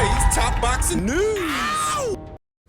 today's top boxing news.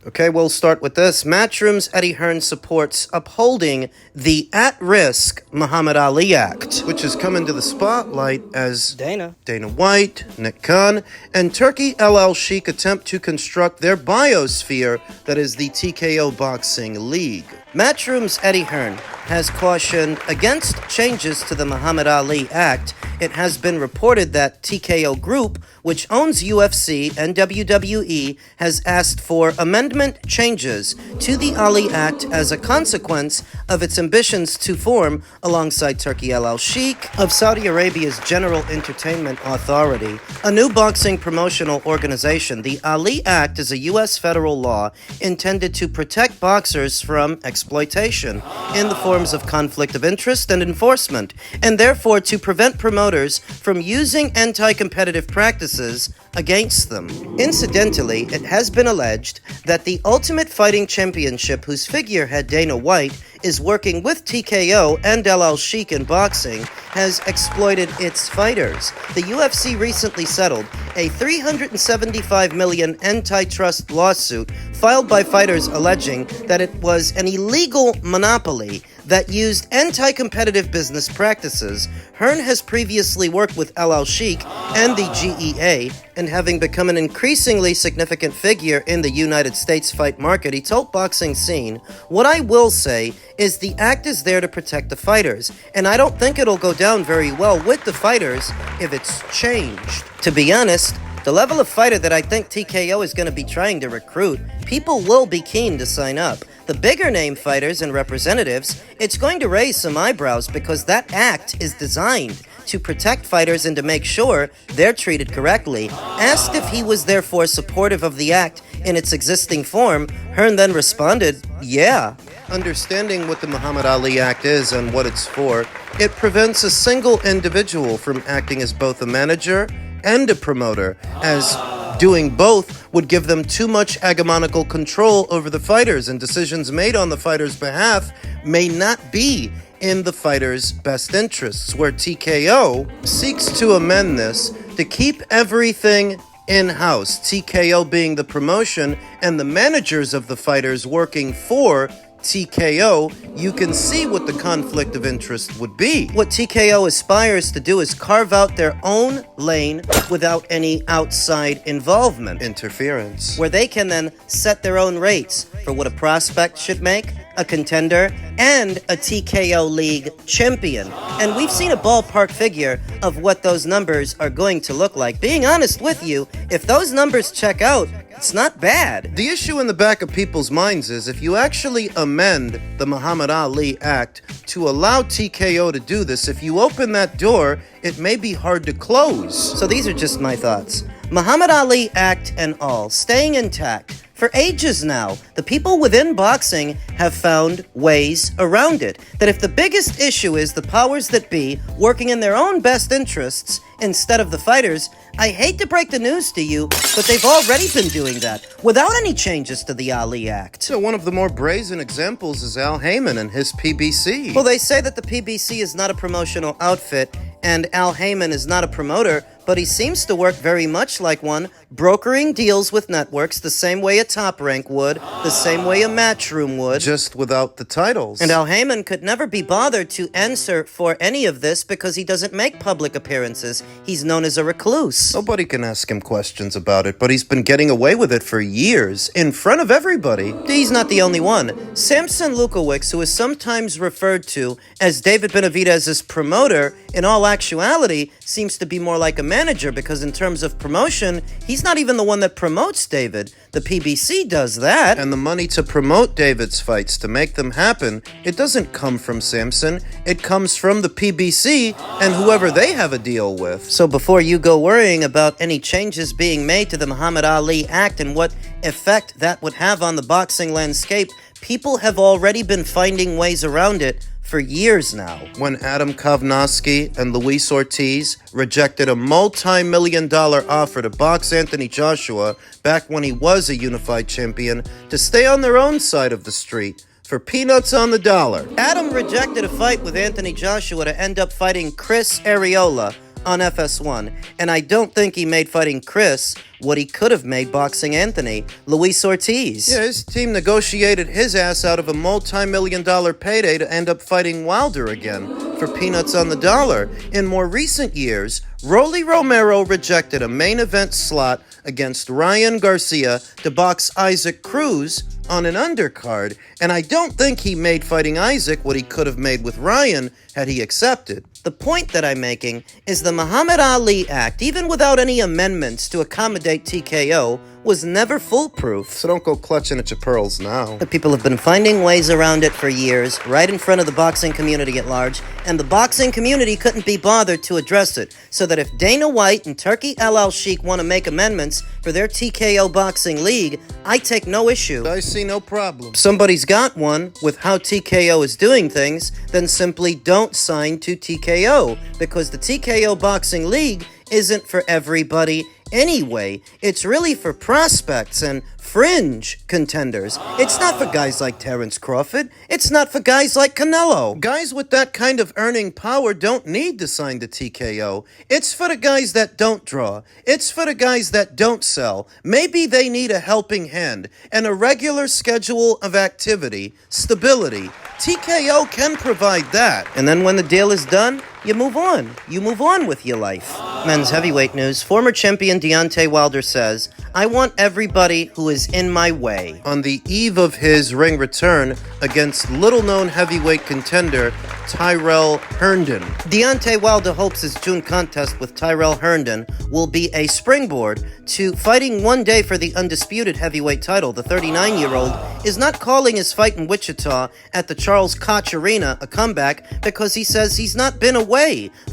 Okay, we'll start with this. Matchroom's Eddie Hearn supports upholding the at-risk Muhammad Ali Act, which has come into the spotlight as Dana White, Nick Khan, and Turkey LL Sheik attempt to construct their biosphere that is the TKO Boxing League. Matchroom's Eddie Hearn has cautioned against changes to the Muhammad Ali Act. It has been reported that TKO Group, which owns UFC and WWE, has asked for amendment changes to the Ali Act as a consequence of its ambitions to form, alongside Turkey LL Sheik, of Saudi Arabia's General Entertainment Authority, a new boxing promotional organization. The Ali Act is a U.S. federal law intended to protect boxers from exploitation in the forms of conflict of interest and enforcement, and therefore to prevent promoters from using anti-competitive practices against them. Incidentally, it has been alleged that the Ultimate Fighting Championship, whose figurehead Dana White is working with TKO and LL Sheik in boxing, has exploited its fighters. The UFC recently settled a $375 million antitrust lawsuit filed by fighters alleging that it was an illegal monopoly that used anti-competitive business practices. Hearn has previously worked with LL Sheik and the GEA, and having become an increasingly significant figure in the United States fight market, he told Boxing Scene, "What I will say is the act is there to protect the fighters, and I don't think it'll go down very well with the fighters if it's changed. To be honest, the level of fighter that I think TKO is going to be trying to recruit, people will be keen to sign up. The bigger name fighters and representatives, it's going to raise some eyebrows because that act is designed to protect fighters and to make sure they're treated correctly." Asked if he was therefore supportive of the act in its existing form, Hearn then responded, "Yeah." Understanding what the Muhammad Ali Act is and what it's for, it prevents a single individual from acting as both a manager and a promoter, as doing both would give them too much hegemonical control over the fighters, and decisions made on the fighters' behalf may not be in the fighters' best interests, where TKO seeks to amend this to keep everything in-house, TKO being the promotion and the managers of the fighters working for TKO. You can see what the conflict of interest would be. What TKO aspires to do is carve out their own lane without any outside involvement, interference, where they can then set their own rates for what a prospect should make, a contender, and a TKO League champion. And we've seen a ballpark figure of what those numbers are going to look like. Being honest with you, if those numbers check out, it's not bad. The issue in the back of people's minds is if you actually amend the Muhammad Ali Act to allow TKO to do this, if you open that door, it may be hard to close. So these are just my thoughts. Muhammad Ali Act and all, staying intact. For ages now, the people within boxing have found ways around it. That if the biggest issue is the powers that be working in their own best interests instead of the fighters, I hate to break the news to you, but they've already been doing that without any changes to the Ali Act. So one of the more brazen examples is Al Haymon and his PBC. Well, they say that the PBC is not a promotional outfit and Al Haymon is not a promoter, but he seems to work very much like one, brokering deals with networks the same way a Top Rank would, the same way a Matchroom would, just without the titles. And Al Haymon could never be bothered to answer for any of this because he doesn't make public appearances. He's known as a recluse. Nobody can ask him questions about it, but he's been getting away with it for years, in front of everybody. He's not the only one. Samson Lukowicz, who is sometimes referred to as David Benavidez's promoter, in all actuality, seems to be more like a manager, because in terms of promotion, he's not even the one that promotes David. The PBC does that. And the money to promote David's fights, to make them happen, it doesn't come from Samson. It comes from the PBC and whoever they have a deal with. So before you go worrying about any changes being made to the Muhammad Ali Act and what effect that would have on the boxing landscape, people have already been finding ways around it for years now. When Adam Kovnowski and Luis Ortiz rejected a multi-million-dollar offer to box Anthony Joshua back when he was a unified champion to stay on their own side of the street for peanuts on the dollar. Adam rejected a fight with Anthony Joshua to end up fighting Chris Arreola, on FS1, and I don't think he made fighting Chris what he could have made boxing Anthony, Luis Ortiz. Yeah, his team negotiated his ass out of a multi-million-dollar payday to end up fighting Wilder again for peanuts on the dollar. In more recent years, Rolly Romero rejected a main event slot against Ryan Garcia to box Isaac Cruz on an undercard, and I don't think he made fighting Isaac what he could have made with Ryan had he accepted. The point that I'm making is the Muhammad Ali Act, even without any amendments to accommodate TKO, was never foolproof. So don't go clutching at your pearls now. The people have been finding ways around it for years, right in front of the boxing community at large, and the boxing community couldn't be bothered to address it, so that if Dana White and Turki El Sheikh want to make amendments for their TKO boxing league, I take no issue. I see no problem. If somebody's got one with how TKO is doing things, then simply don't sign to TKO, because the TKO boxing league isn't for everybody anyway. It's really for prospects and fringe contenders. It's not for guys like Terrence Crawford. It's not for guys like Canelo. Guys with that kind of earning power don't need to sign to TKO. It's for the guys that don't draw. It's for the guys that don't sell. Maybe they need a helping hand and a regular schedule of activity, stability. TKO can provide that. And then when the deal is done, you move on. You move on with your life. Men's heavyweight news. Former champion Deontay Wilder says, "I want everybody who is in my way." On the eve of his ring return against little-known heavyweight contender Tyrell Herndon. Deontay Wilder hopes his June contest with Tyrell Herndon will be a springboard to fighting one day for the undisputed heavyweight title. The 39-year-old is not calling his fight in Wichita at the Charles Koch Arena a comeback because he says he's not been away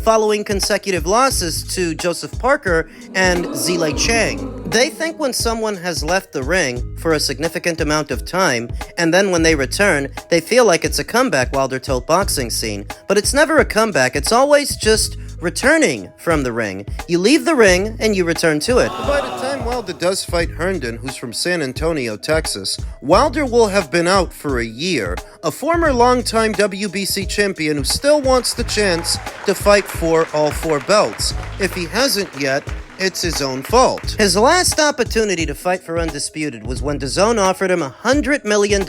following consecutive losses to Joseph Parker and Zile Chang. They think when someone has left the ring for a significant amount of time, and then when they return, they feel like it's a comeback, Wilder told Boxing Scene. But it's never a comeback, it's always just returning from the ring. You leave the ring and you return to it. By the time Wilder does fight Herndon, who's from San Antonio, Texas, Wilder will have been out for a year. A former longtime WBC champion who still wants the chance to fight for all four belts. If he hasn't yet, it's his own fault. His last opportunity to fight for Undisputed was when DAZN offered him $100 million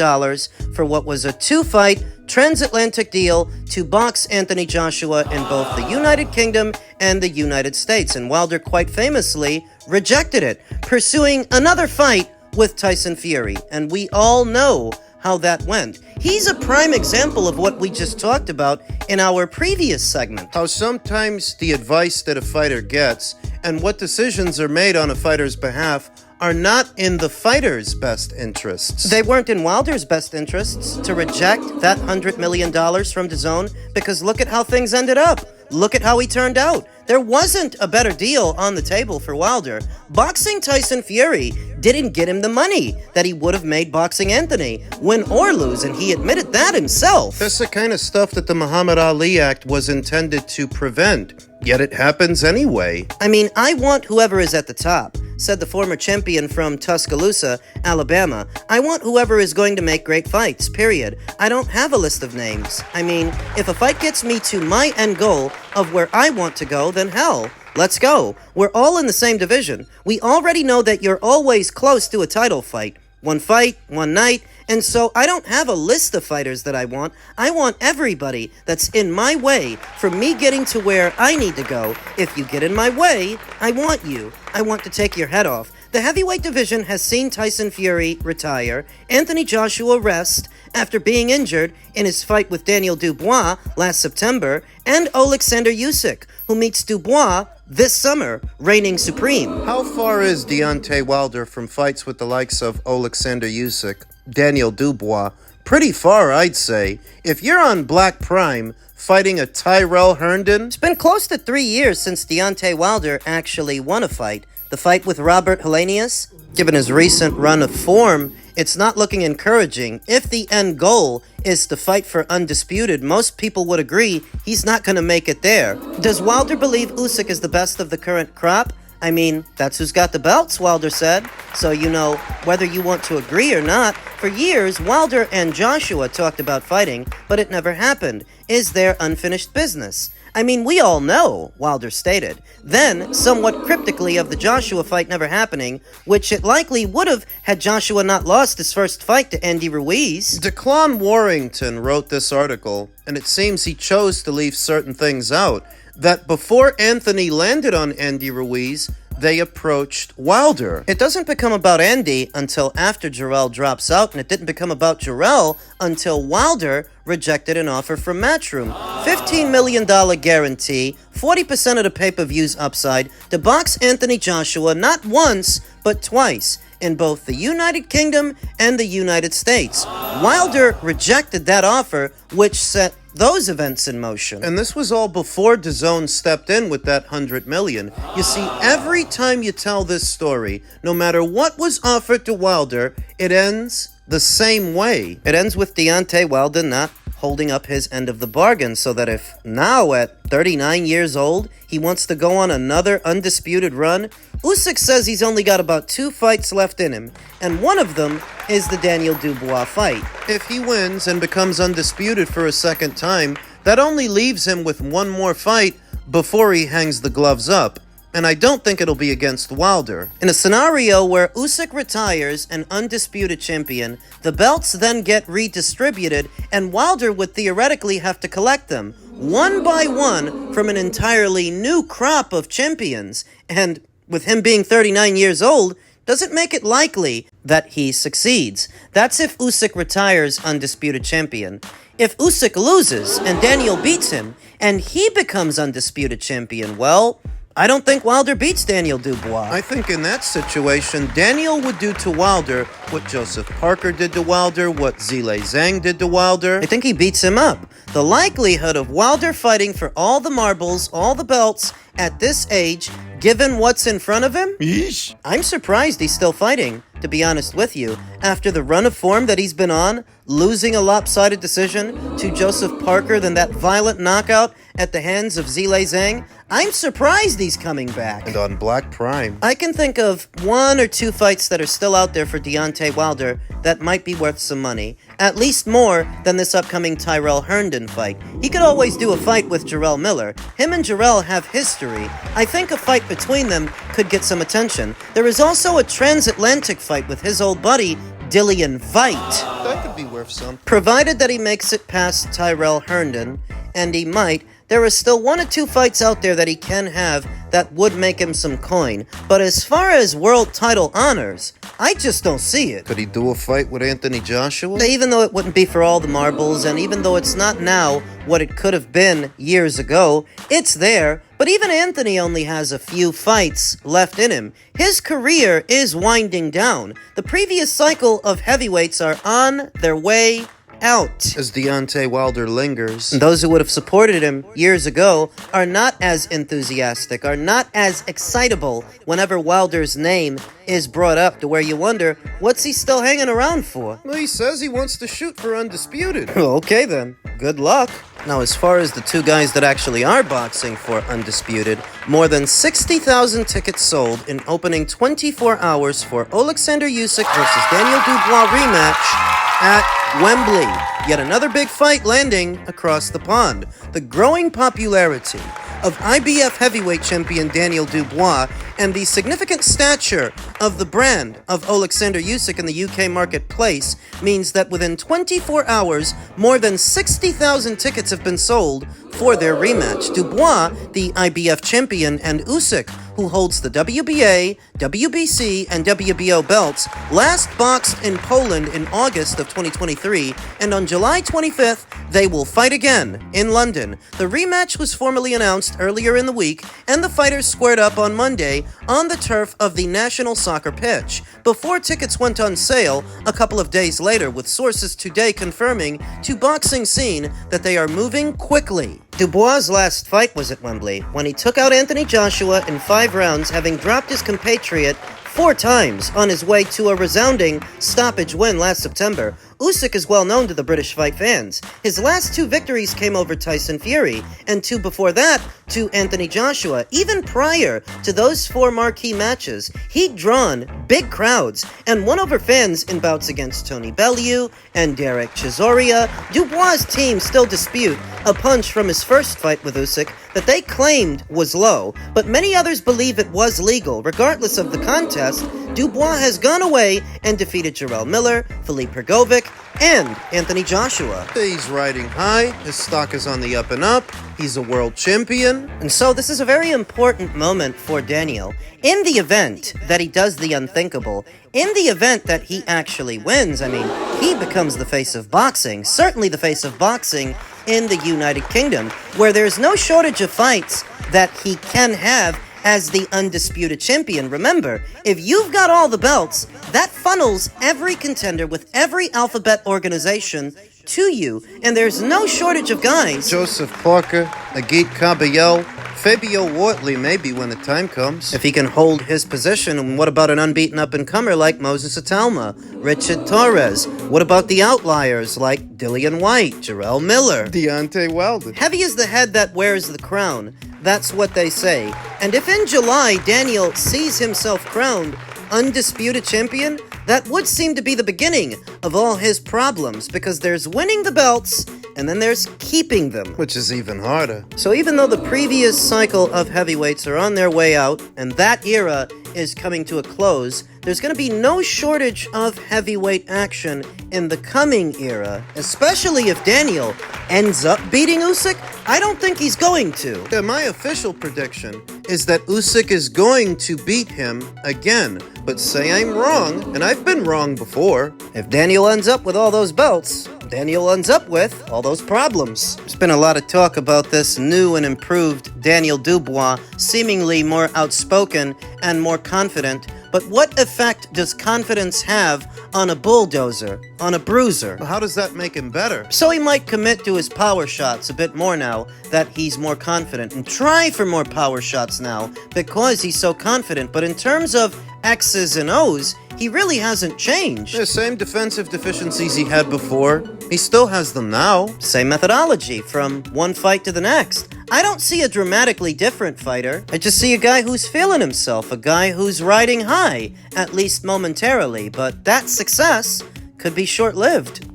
for what was a two-fight transatlantic deal to box Anthony Joshua in both the United Kingdom and the United States, and Wilder quite famously rejected it, pursuing another fight with Tyson Fury, and we all know how that went. He's a prime example of what we just talked about in our previous segment. How sometimes the advice that a fighter gets and what decisions are made on a fighter's behalf are not in the fighter's best interests. They weren't in Wilder's best interests to reject that $100 million from DAZN, because look at how things ended up. Look at how he turned out. There wasn't a better deal on the table for Wilder. Boxing Tyson Fury didn't get him the money that he would have made boxing Anthony, win or lose, and he admitted that himself. That's the kind of stuff that the Muhammad Ali Act was intended to prevent, yet it happens anyway. I mean, I want whoever is at the top, said the former champion from Tuscaloosa, Alabama. I want whoever is going to make great fights, period. I don't have a list of names. I mean, if a fight gets me to my end goal of where I want to go, then hell, let's go. We're all in the same division. We already know that you're always close to a title fight. One fight, one night, and so I don't have a list of fighters that I want. I want everybody that's in my way for me getting to where I need to go. If you get in my way, I want you. I want to take your head off. The heavyweight division has seen Tyson Fury retire, Anthony Joshua rest after being injured in his fight with Daniel Dubois last September, and Alexander Usyk, who meets Dubois this summer, reigning supreme. How far is Deontay Wilder from fights with the likes of Alexander Usyk, Daniel Dubois? Pretty far, I'd say. If you're on Black Prime fighting a Tyrell Herndon, it's been close to 3 years since Deontay Wilder actually won a fight. The fight with Robert Helenius, given his recent run of form, it's not looking encouraging. If the end goal is to fight for Undisputed, most people would agree he's not going to make it there. Does Wilder believe Usyk is the best of the current crop? I mean, that's who's got the belts, Wilder said. So, you know, whether you want to agree or not, for years, Wilder and Joshua talked about fighting, but it never happened. Is there unfinished business? I mean, we all know, Wilder stated. Then, somewhat cryptically of the Joshua fight never happening, which it likely would have had Joshua not lost his first fight to Andy Ruiz. Declan Warrington wrote this article, and it seems he chose to leave certain things out. That before Anthony landed on Andy Ruiz, they approached Wilder. It doesn't become about Andy until after Jarrell drops out, and it didn't become about Jarrell until Wilder rejected an offer from Matchroom. $15 million guarantee, 40% of the pay-per-views upside, to box Anthony Joshua not once, but twice, in both the United Kingdom and the United States. Wilder rejected that offer, which set those events in motion. And this was all before DAZN stepped in with that $100 million. You see, every time you tell this story, no matter what was offered to Wilder, it ends the same way. It ends with Deontay Wilder not holding up his end of the bargain, so that if now at 39 years old, he wants to go on another undisputed run, Usyk says he's only got about 2 fights left in him, and one of them is the Daniel Dubois fight. If he wins and becomes undisputed for a second time, that only leaves him with one more fight before he hangs the gloves up. And I don't think it'll be against Wilder. In a scenario where Usyk retires an undisputed champion, the belts then get redistributed, and Wilder would theoretically have to collect them, one by one, from an entirely new crop of champions. And with him being 39 years old, doesn't make it likely that he succeeds. That's if Usyk retires undisputed champion. If Usyk loses and Daniel beats him, and he becomes undisputed champion, well, I don't think Wilder beats Daniel Dubois. I think in that situation, Daniel would do to Wilder what Joseph Parker did to Wilder, what Zhilei Zhang did to Wilder. I think he beats him up. The likelihood of Wilder fighting for all the marbles, all the belts, at this age, given what's in front of him? Yeesh. I'm surprised he's still fighting, to be honest with you. After the run of form that he's been on, losing a lopsided decision to Joseph Parker, then that violent knockout at the hands of Zhilei Zhang, I'm surprised he's coming back. And on Black Prime, I can think of 1 or 2 fights that are still out there for Deontay Wilder that might be worth some money. At least more than this upcoming Tyrell Herndon fight. He could always do a fight with Jarrell Miller. Him and Jarrell have history. I think a fight between them could get some attention. There is also a transatlantic fight with his old buddy, Dillian Veit. That could be worth some. Provided that he makes it past Tyrell Herndon, and he might, there are still 1 or 2 fights out there that he can have that would make him some coin. But as far as world title honors, I just don't see it. Could he do a fight with Anthony Joshua? Even though it wouldn't be for all the marbles, and even though it's not now what it could have been years ago, it's there. But even Anthony only has a few fights left in him. His career is winding down. The previous cycle of heavyweights are on their way out. As Deontay Wilder lingers, and those who would have supported him years ago are not as enthusiastic, are not as excitable whenever Wilder's name is brought up, to where you wonder, what's he still hanging around for? Well, he says he wants to shoot for undisputed. Okay then, good luck. Now, as far as the 2 guys that actually are boxing for undisputed, more than 60,000 tickets sold in opening 24 hours for Alexander Usyk versus Daniel Dubois rematch at Wembley. Yet another big fight landing across the pond. The growing popularity of IBF heavyweight champion Daniel Dubois and the significant stature of the brand of Alexander Usyk in the UK marketplace means that within 24 hours, more than 60,000 tickets have been sold for their rematch. Dubois, the IBF champion, and Usyk, who holds the WBA, WBC, and WBO belts, last boxed in Poland in August of 2023, and on July 25th, they will fight again in London. The rematch was formally announced earlier in the week, and the fighters squared up on Monday on the turf of the National Soccer pitch, before tickets went on sale a couple of days later, with sources today confirming to Boxing Scene that they are moving quickly. Dubois' last fight was at Wembley, when he took out Anthony Joshua in 5 rounds, having dropped his compatriot 4 times on his way to a resounding stoppage win last September. Usyk is well known to the British fight fans. His last 2 victories came over Tyson Fury, and 2 before that to Anthony Joshua. Even prior to those 4 marquee matches, he'd drawn big crowds and won over fans in bouts against Tony Bellew and Derek Chisora. Dubois' team still dispute a punch from his first fight with Usyk that they claimed was low, but many others believe it was legal. Regardless of the contest, Dubois has gone away and defeated Jarrell Miller, Filip Hrgovic, and Anthony Joshua. He's riding high, his stock is on the up and up, he's a world champion. And so this is a very important moment for Daniel. In the event that he does the unthinkable, in the event that he actually wins, I mean, he becomes the face of boxing, certainly the face of boxing in the United Kingdom, where there's no shortage of fights that he can have as the undisputed champion. Remember, if you've got all the belts, that funnels every contender with every alphabet organization to you, and there's no shortage of guys. Joseph Parker, Agit Kabayel, Fabio Wortley maybe when the time comes. If he can hold his position, and what about an unbeaten up-and-comer like Moses Atalma, Richard Torres? What about the outliers like Dillian White, Jarrell Miller? Deontay Wilder. Heavy is the head that wears the crown. That's what they say. And if in July Daniel sees himself crowned undisputed champion, that would seem to be the beginning of all his problems, because there's winning the belts and then there's keeping them, Which is even harder. So even though the previous cycle of heavyweights are on their way out and that era is coming to a close, there's going to be no shortage of heavyweight action in the coming era, especially if Daniel ends up beating Usyk. I don't think he's going to. Yeah, my official prediction is that Usyk is going to beat him again. But say I'm wrong, and I've been wrong before. If Daniel ends up with all those belts, Daniel ends up with all those problems. There's been a lot of talk about this new and improved Daniel Dubois, seemingly more outspoken and more confident. But what effect does confidence have on a bulldozer, on a bruiser? How does that make him better? So he might commit to his power shots a bit more now that he's more confident, and try for more power shots now because he's so confident. But in terms of X's and O's, he really hasn't changed. The same defensive deficiencies he had before, he still has them now. Same methodology from one fight to the next. I don't see a dramatically different fighter. I just see a guy who's feeling himself, a guy who's riding high, at least momentarily, but that success could be short-lived.